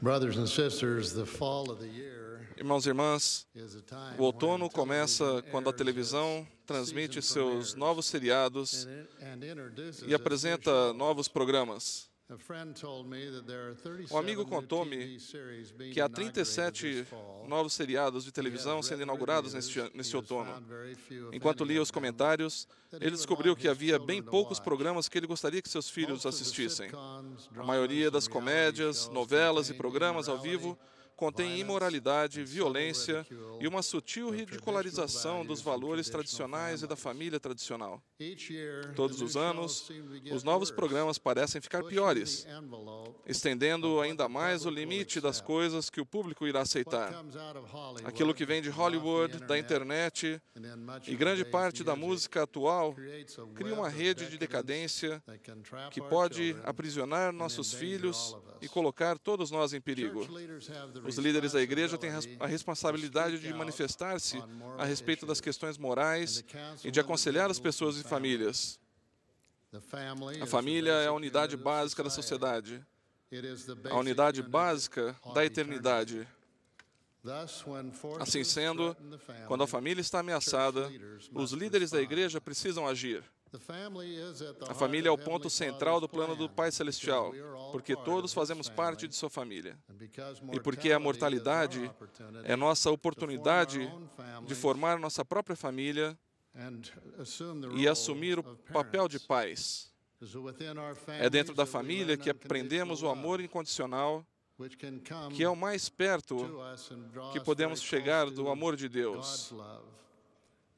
Brothers and sisters, the fall of the year Irmãos e irmãs, is a time o outono when começa television quando a airs televisão its transmite season seus premieres novos seriados and introduces e its new apresenta novos shows. programas. A friend told me that there are Um amigo 37 new contou-me TV series being que há inaugurated 37 this fall. novos seriados de He has televisão sendo written inaugurados reviews. neste He has outono. found very few, if Enquanto any lia of os them, comentários, that he ele would descobriu like que his havia bem children to poucos watch. programas que ele gostaria que seus filhos Most of the assistissem. sitcoms, A dramas, maioria and das reality comédias, shows novelas e contain programas ao immorality, vivo contém violence, imoralidade, and subtle violência ridicule e uma sutil of ridicularização dos traditional valores values and tradicionais e da traditional família tradicional. Each year, Todos the os new anos, shows seem to be os getting novos worse, programas parecem ficar pushing piores, the envelope estendendo of what ainda the mais o public will limite das accept. coisas que o público irá What aceitar. comes out of Hollywood, Aquilo que vem de and off the Hollywood, da internet, internet and then much e of grande today's parte da music música atual creates a cria uma web of rede de decadence decadência that can trap que our pode children aprisionar and nossos endanger filhos all of us. e colocar todos nós em perigo. Church leaders have the Os líderes da igreja têm responsibility a responsabilidade to de speak manifestar-se out on moral a respeito das issues questões morais and to counsel e de aconselhar as individuals pessoas and e famílias. The family A is família the é a basic unidade unit of básica da society. sociedade, It is the a basic unidade unit básica of da eternity. eternidade. Thus, when forces Assim sendo, threaten the family, quando a família está ameaçada, os líderes da igreja precisam agir. the family is at the A heart família é o of ponto Heavenly central do Father's plano do plan, Pai because Celestial, we are all porque part todos of fazemos His parte family, de sua família. and because E porque a mortalidade is our opportunity é nossa to oportunidade form our own family de formar nossa própria família and assume the e role assumir o of papel de parents. pais. It is within our É dentro families da that we família learn que aprendemos o unconditional amor love, incondicional, which can come que é o mais perto to us and draw que us podemos very chegar close do to amor de Deus. God's love.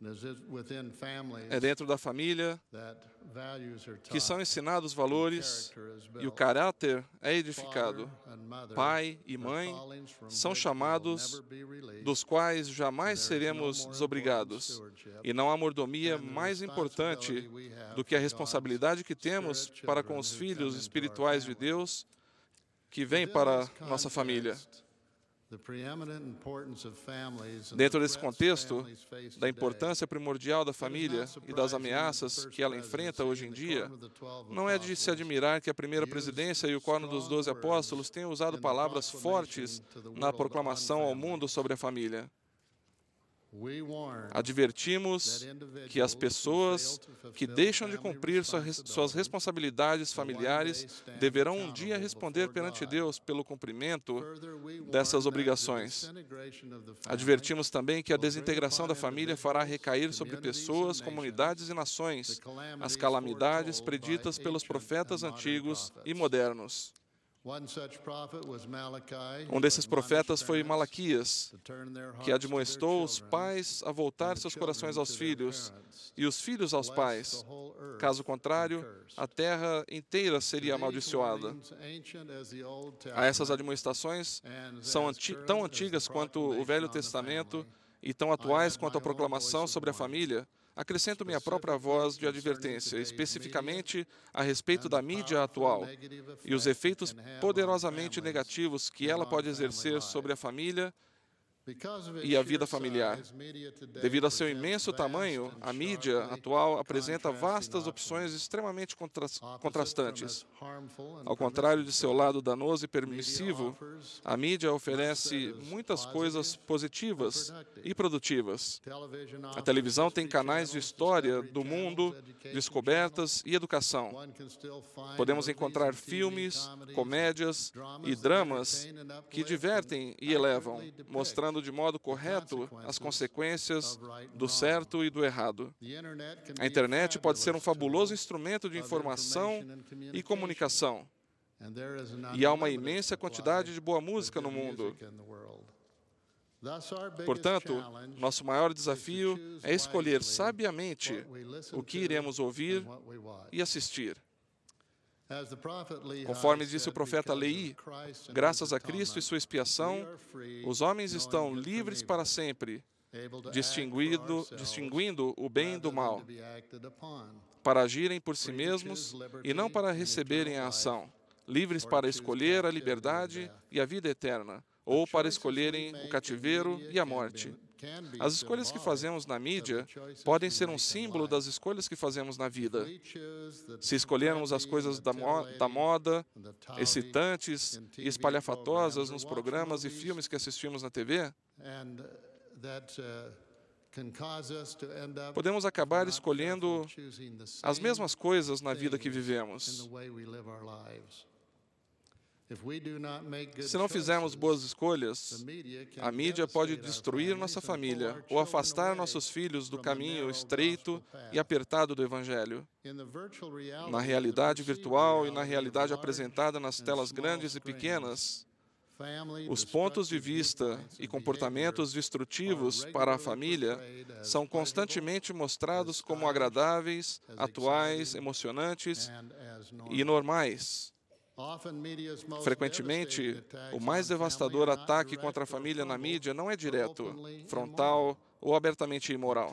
And it is within families É dentro da família that values are que são taught, ensinados valores character is e o built. caráter é edificado. Father and mother Pai e are mãe callings from são which chamados will never be released, dos quais jamais and there is no seremos more desobrigados. important stewardship E não há mordomia than the mais importante responsibility we have do que a for responsabilidade que God's temos spirit para com children os who filhos come into our espirituais de family. Deus que vêm Within para this nossa família. context, the preeminent importance of families and Dentro the desse threats contexto families face da today, importância primordial da it is família not e das surprising that the ameaças first que ela enfrenta presidency hoje em and the dia, quorum of the 12 não é de se apostles admirar que a primeira used presidência e o quórum dos 12 strong apóstolos words tenham usado in the palavras proclamation fortes to the na world proclamação on ao mundo families. sobre a família. We warn Advertimos that individuals que as who pessoas fail to que fulfill deixam de family cumprir suas responsibilities responsabilidades will one familiares day stand deverão um accountable dia responder before perante God. Deus pelo cumprimento Further, we warn dessas that the obrigações. disintegration of the family Advertimos também que a will bring desintegração da upon família fará individuals, recair sobre communities, pessoas, and comunidades e nations nações the as calamities calamidades foretold by preditas pelos ancient profetas and modern antigos e prophets. modernos. One such prophet was Malachi, Um who desses profetas admonished foi parents Malaquias, to turn their que hearts to their admoestou os children, pais a voltar and the seus corações children aos to their filhos parents, e os filhos aos lest pais. the whole earth Caso be contrário, cursed. a terra inteira seria These amaldiçoada. warnings, ancient as the Old A essas Testament, admoestações and são as current tão as the antigas quanto o proclamation Velho on the Testamento family, e tão atuais add quanto a my own proclamação voice of sobre a warning. família. Acrescento minha própria voz de advertência, especificamente a respeito da mídia atual e os efeitos poderosamente negativos que ela pode exercer sobre a família e a vida familiar. Devido a seu imenso tamanho, a mídia atual apresenta vastas opções extremamente contrastantes. Ao contrário de seu lado danoso e permissivo, a mídia oferece muitas coisas positivas e produtivas. A televisão tem canais de história do mundo, descobertas e educação. Podemos encontrar filmes, comédias e dramas que divertem e elevam, mostrando de modo correto as consequências do certo e do errado. A internet pode ser um fabuloso instrumento de informação e comunicação. E há uma imensa quantidade de boa música no mundo. Portanto, nosso maior desafio é escolher sabiamente o que iremos ouvir e assistir. Conforme disse o profeta Leí, graças a Cristo e sua expiação, os homens estão livres para sempre, distinguindo o bem do mal, para agirem por si mesmos e não para receberem a ação, livres para escolher a liberdade e a vida eterna, ou para escolherem o cativeiro e a morte. As escolhas que fazemos na mídia podem ser um símbolo das escolhas que fazemos na vida. Se escolhermos as coisas da moda, excitantes e espalhafatosas nos programas e filmes que assistimos na TV, podemos acabar escolhendo as mesmas coisas na vida que vivemos. Se não fizermos boas escolhas, a mídia pode destruir nossa família ou afastar nossos filhos do caminho estreito e apertado do Evangelho. Na realidade virtual e na realidade apresentada nas telas grandes e pequenas, os pontos de vista e comportamentos destrutivos para a família são constantemente mostrados como agradáveis, atuais, emocionantes e normais. Frequentemente, o mais devastador ataque contra a família na mídia não é direto, frontal ou abertamente imoral.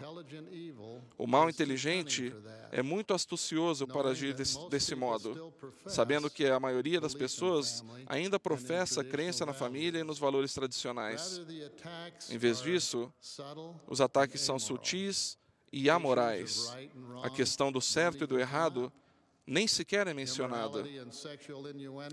O mal inteligente é muito astucioso para agir desse modo, sabendo que a maioria das pessoas ainda professa crença na família e nos valores tradicionais. Em vez disso, os ataques são sutis e amorais. A questão do certo e do errado nem sequer é mencionada.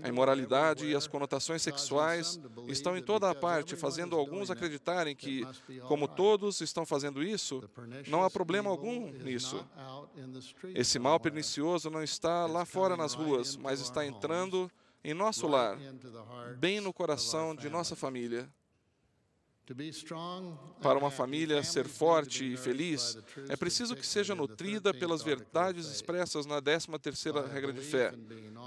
A imoralidade e as conotações sexuais estão em toda a parte, fazendo alguns acreditarem que, como todos estão fazendo isso, não há problema algum nisso. Esse mal pernicioso não está lá fora nas ruas, mas está entrando em nosso lar, bem no coração de nossa família. Para uma família ser forte e feliz, é preciso que seja nutrida pelas verdades expressas na 13ª regra de fé,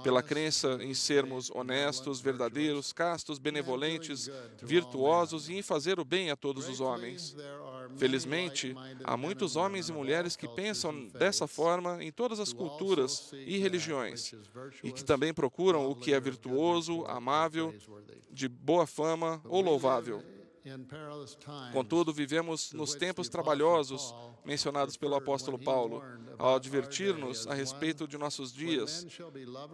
pela crença em sermos honestos, verdadeiros, castos, benevolentes, virtuosos e em fazer o bem a todos os homens. Felizmente, há muitos homens e mulheres que pensam dessa forma em todas as culturas e religiões, e que também procuram o que é virtuoso, amável, de boa fama ou louvável. Contudo, vivemos nos tempos trabalhosos mencionados pelo apóstolo Paulo, ao advertir-nos a respeito de nossos dias,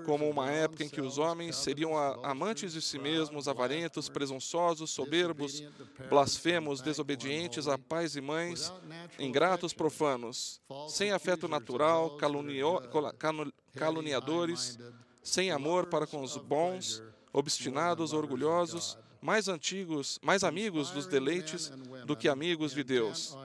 como uma época em que os homens seriam amantes de si mesmos, avarentos, presunçosos, soberbos, blasfemos, desobedientes a pais e mães, ingratos, profanos, sem afeto natural, caluniadores, sem amor para com os bons, obstinados, orgulhosos, mais amigos dos deleites do que amigos de Deus.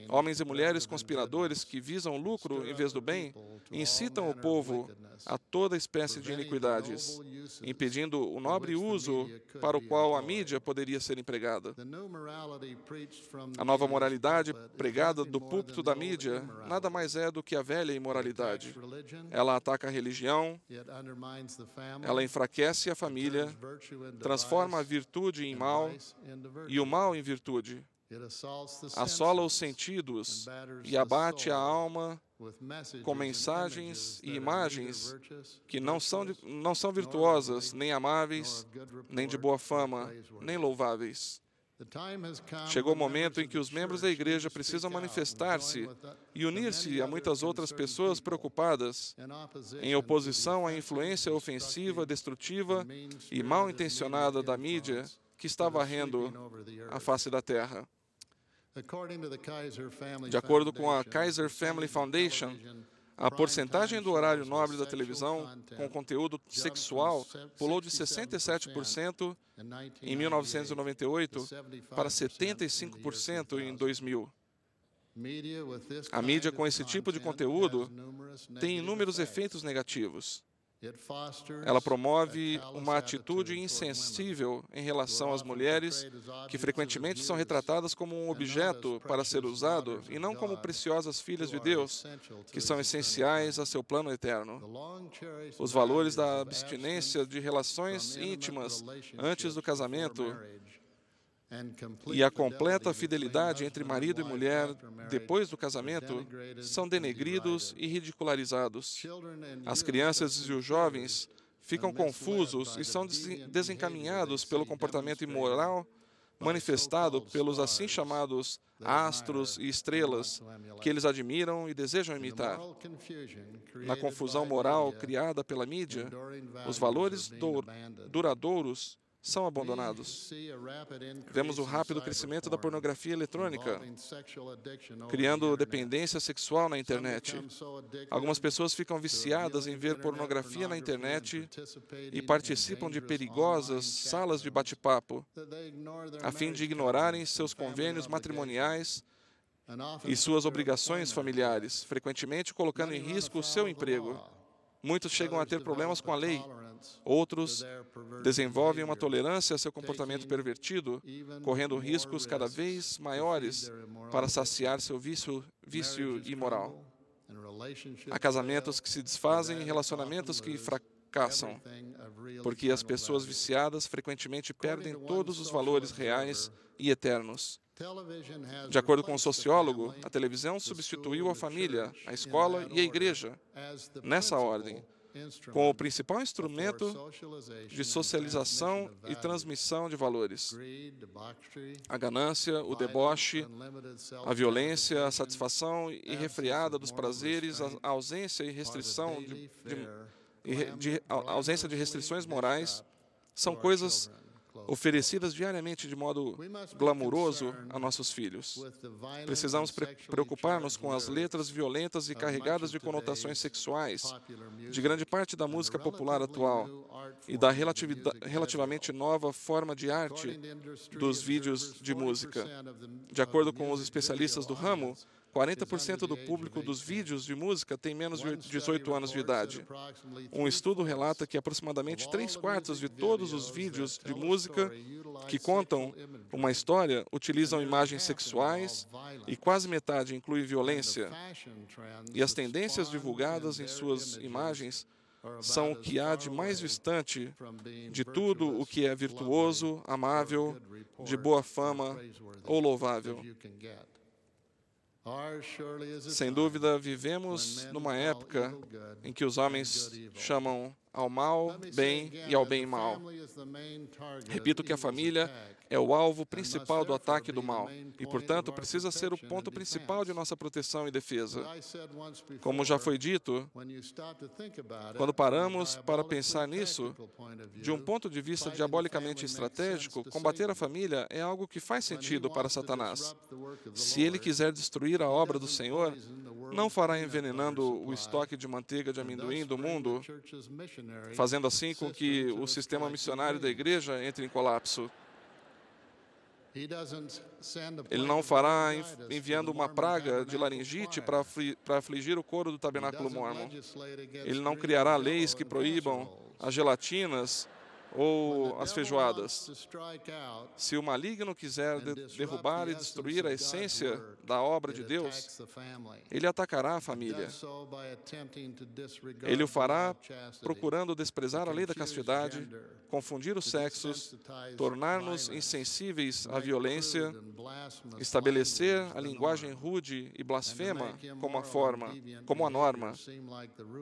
Homens e mulheres conspiradores que visam lucro em vez do bem, incitam o povo a toda espécie de iniquidades, impedindo o nobre uso para o qual a mídia poderia ser empregada. A nova moralidade pregada do púlpito da mídia nada mais é do que a velha imoralidade. Ela ataca a religião, ela enfraquece a família, transforma a virtude em mal e o mal em virtude. Assola os sentidos e abate a alma com mensagens e imagens que não são virtuosas, nem amáveis, nem de boa fama, nem louváveis. Chegou o momento em que os membros da igreja precisam manifestar-se e unir-se a muitas outras pessoas preocupadas em oposição à influência ofensiva, destrutiva e mal intencionada da mídia que está varrendo a face da terra. De acordo com a Kaiser Family Foundation, a porcentagem do horário nobre da televisão com conteúdo sexual pulou de 67% em 1998 para 75% em 2000. A mídia com esse tipo de conteúdo tem inúmeros efeitos negativos. Ela promove uma atitude insensível em relação às mulheres, que frequentemente são retratadas como um objeto para ser usado e não como preciosas filhas de Deus, que são essenciais a seu plano eterno. Os valores da abstinência de relações íntimas antes do casamento e a completa fidelidade entre marido e mulher depois do casamento são denegridos e ridicularizados. As crianças e os jovens ficam confusos e são desencaminhados pelo comportamento imoral manifestado pelos assim chamados astros e estrelas que eles admiram e desejam imitar. Na confusão moral criada pela mídia, os valores duradouros são abandonados. Vemos o rápido crescimento da pornografia eletrônica, criando dependência sexual na internet. Algumas pessoas ficam viciadas em ver pornografia na internet e participam de perigosas salas de bate-papo, a fim de ignorarem seus convênios matrimoniais e suas obrigações familiares, frequentemente colocando em risco o seu emprego. Muitos chegam a ter problemas com a lei. Outros desenvolvem uma tolerância a seu comportamento pervertido, correndo riscos cada vez maiores para saciar seu vício imoral. Há casamentos que se desfazem e relacionamentos que fracassam, porque as pessoas viciadas frequentemente perdem todos os valores reais e eternos. De acordo com um sociólogo, a televisão substituiu a família, a escola e a igreja, nessa ordem, como o principal instrumento de socialização e transmissão de valores. A ganância, o deboche, a violência, a satisfação irrefreada dos prazeres, a ausência e restrição a ausência de restrições morais são coisas oferecidas diariamente de modo glamuroso a nossos filhos. Precisamos preocupar-nos com as letras violentas e carregadas de conotações sexuais de grande parte da música popular atual e da relativamente nova forma de arte dos vídeos de música. De acordo com os especialistas do ramo, 40% do público dos vídeos de música tem menos de 18 anos de idade. Um estudo relata que aproximadamente 3/4 de todos os vídeos de música que contam uma história utilizam imagens sexuais e quase metade inclui violência. E as tendências divulgadas em suas imagens são o que há de mais distante de tudo o que é virtuoso, amável, de boa fama ou louvável. Sem dúvida, vivemos numa época em que os homens chamam ao mal bem e ao bem mal. Repito que a família é o alvo principal do ataque do mal e, portanto, precisa ser o ponto principal de nossa proteção e defesa. Como já foi dito, quando paramos para pensar nisso, de um ponto de vista diabolicamente estratégico, combater a família é algo que faz sentido para Satanás. Se ele quiser destruir a obra do Senhor, não fará envenenando o estoque de manteiga de amendoim do mundo, fazendo assim com que o sistema missionário da igreja entre em colapso. Ele não fará enviando uma praga de laringite para afligir o coro do tabernáculo mórmon. Ele não criará leis que proíbam as gelatinas ou as feijoadas. Se o maligno quiser derrubar e destruir a essência da obra de Deus, ele atacará a família. Ele o fará procurando desprezar a lei da castidade, confundir os sexos, tornar-nos insensíveis à violência, estabelecer a linguagem rude e blasfema como a norma,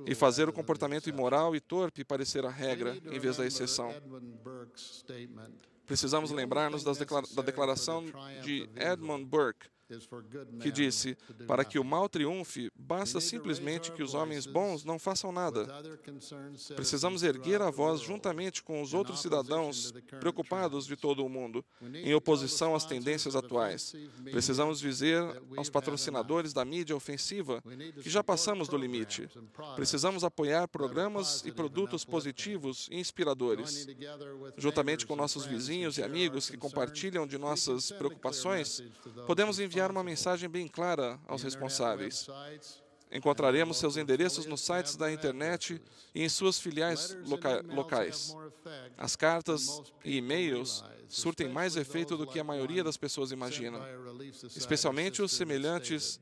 e fazer o comportamento imoral e torpe parecer a regra em vez da exceção. Precisamos lembrar-nos da declaração de Edmund Burke, que disse: para que o mal triunfe, basta simplesmente que os homens bons não façam nada. Precisamos erguer a voz juntamente com os outros cidadãos preocupados de todo o mundo, em oposição às tendências atuais. Precisamos dizer aos patrocinadores da mídia ofensiva que já passamos do limite. Precisamos apoiar programas e produtos positivos e inspiradores. Juntamente com nossos vizinhos e amigos que compartilham de nossas preocupações, podemos enviar uma mensagem bem clara aos responsáveis. Encontraremos seus endereços nos sites da internet e em suas filiais locais. As cartas e e-mails surtem mais efeito do que a maioria das pessoas imagina, especialmente os semelhantes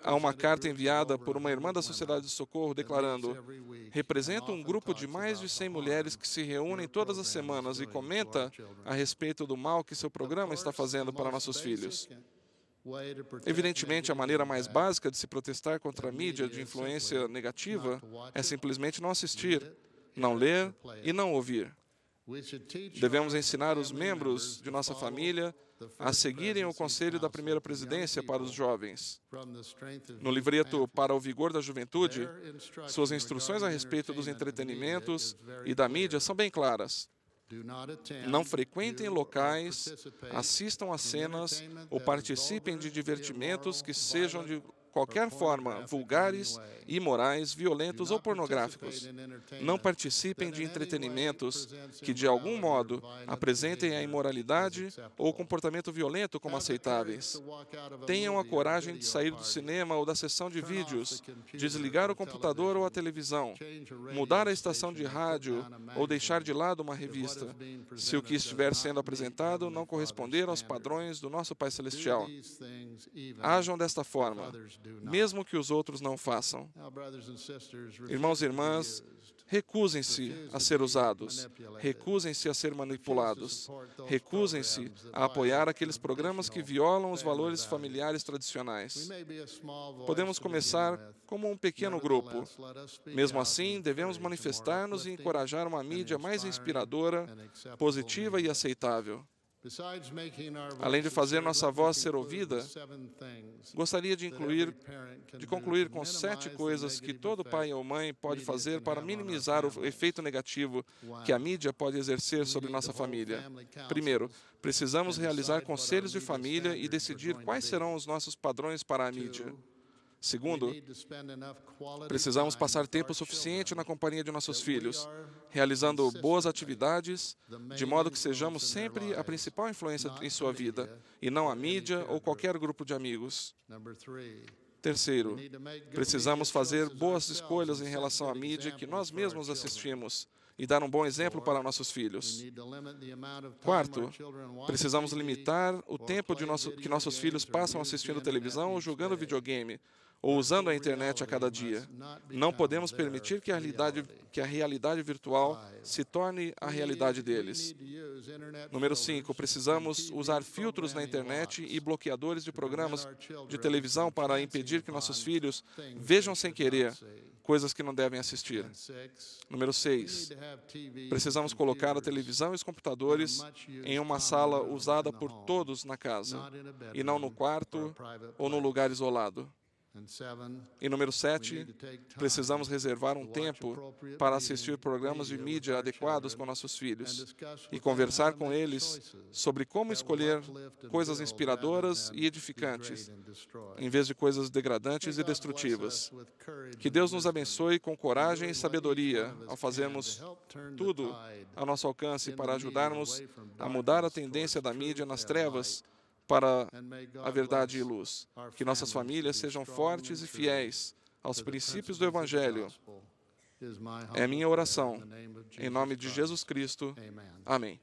a uma carta enviada por uma irmã da Sociedade de Socorro declarando: representa um grupo de mais de 100 mulheres que se reúnem todas as semanas e comenta a respeito do mal que seu programa está fazendo para nossos filhos. Evidentemente, a maneira mais básica de se protestar contra a mídia de influência negativa é simplesmente não assistir, não ler e não ouvir. Devemos ensinar os membros de nossa família a seguirem o conselho da primeira presidência para os jovens. No livreto Para o Vigor da Juventude, suas instruções a respeito dos entretenimentos e da mídia são bem claras. Não frequentem locais, assistam a cenas ou participem de divertimentos que sejam de qualquer forma vulgares, imorais, violentos ou pornográficos. Não participem de entretenimentos que, de algum modo, apresentem a imoralidade ou o comportamento violento como aceitáveis. Tenham a coragem de sair do cinema ou da sessão de vídeos, desligar o computador ou a televisão, mudar a estação de rádio ou deixar de lado uma revista, se o que estiver sendo apresentado não corresponder aos padrões do nosso Pai Celestial. Hajam desta forma, mesmo que os outros não façam. Irmãos e irmãs, recusem-se a ser usados, recusem-se a ser manipulados, recusem-se a apoiar aqueles programas que violam os valores familiares tradicionais. Podemos começar como um pequeno grupo. Mesmo assim, devemos manifestar-nos e encorajar uma mídia mais inspiradora, positiva e aceitável. Além de fazer nossa voz ser ouvida, gostaria de concluir com 7 coisas que todo pai ou mãe pode fazer para minimizar o efeito negativo que a mídia pode exercer sobre nossa família. Primeiro, precisamos realizar conselhos de família e decidir quais serão os nossos padrões para a mídia. Segundo, precisamos passar tempo suficiente na companhia de nossos filhos, realizando boas atividades, de modo que sejamos sempre a principal influência em sua vida, e não a mídia ou qualquer grupo de amigos. Terceiro, precisamos fazer boas escolhas em relação à mídia que nós mesmos assistimos e dar um bom exemplo para nossos filhos. Quarto, precisamos limitar o tempo que nossos filhos passam assistindo televisão ou jogando videogame, ou usando a internet a cada dia. Não podemos permitir que a realidade virtual se torne a realidade deles. Número 5, precisamos usar filtros na internet e bloqueadores de programas de televisão para impedir que nossos filhos vejam sem querer coisas que não devem assistir. Número 6, precisamos colocar a televisão e os computadores em uma sala usada por todos na casa, e não no quarto ou no lugar isolado. E número 7, precisamos reservar um tempo para assistir programas de mídia adequados com nossos filhos e conversar com eles sobre como escolher coisas inspiradoras e edificantes, em vez de coisas degradantes e destrutivas. Que Deus nos abençoe com coragem e sabedoria ao fazermos tudo ao nosso alcance para ajudarmos a mudar a tendência da mídia nas trevas para a verdade e luz. Que nossas famílias sejam fortes e fiéis aos princípios do Evangelho. É minha oração. Em nome de Jesus Cristo. Amém.